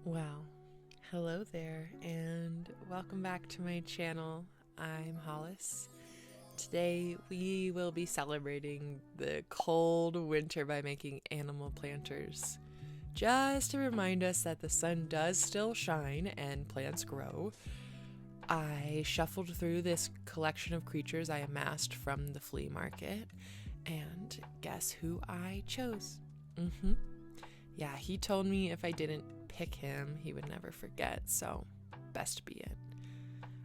Well, hello there, and welcome back to my channel. I'm Hollis. Today we will be celebrating the cold winter by making animal planters. Just to remind us that the sun does still shine and plants grow, I shuffled through this collection of creatures I amassed from the flea market, and guess who I chose? Yeah, he told me if I didn't pick him, he would never forget, so best be it.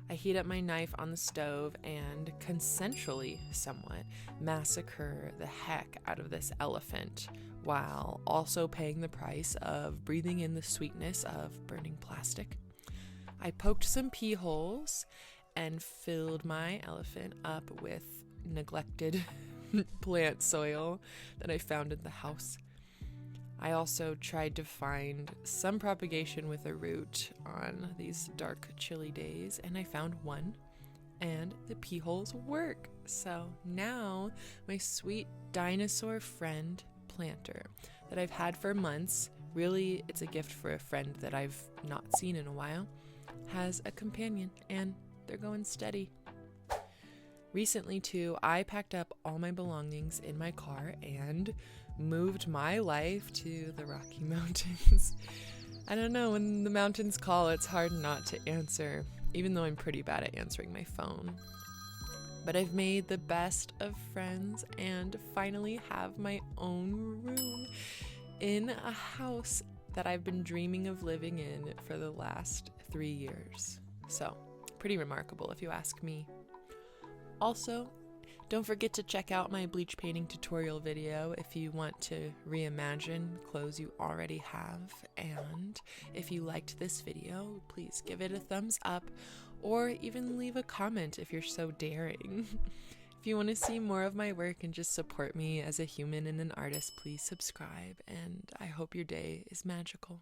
I heat up my knife on the stove and, consensually somewhat, massacre the heck out of this elephant, while also paying the price of breathing in the sweetness of burning plastic. I poked some pee holes and filled my elephant up with neglected plant soil that I found in the house. I also tried to find some propagation with a root on these dark, chilly days, and I found one, and the pea holes work. So now my sweet dinosaur friend planter that I've had for months, really it's a gift for a friend that I've not seen in a while, has a companion, and they're going steady. Recently, too, I packed up all my belongings in my car and moved my life to the Rocky Mountains. I don't know, when the mountains call, it's hard not to answer, even though I'm pretty bad at answering my phone. But I've made the best of friends and finally have my own room in a house that I've been dreaming of living in for the last 3 years. So, pretty remarkable if you ask me. Also, don't forget to check out my bleach painting tutorial video if you want to reimagine clothes you already have. And if you liked this video, please give it a thumbs up or even leave a comment if you're so daring. If you want to see more of my work and just support me as a human and an artist, please subscribe, and I hope your day is magical.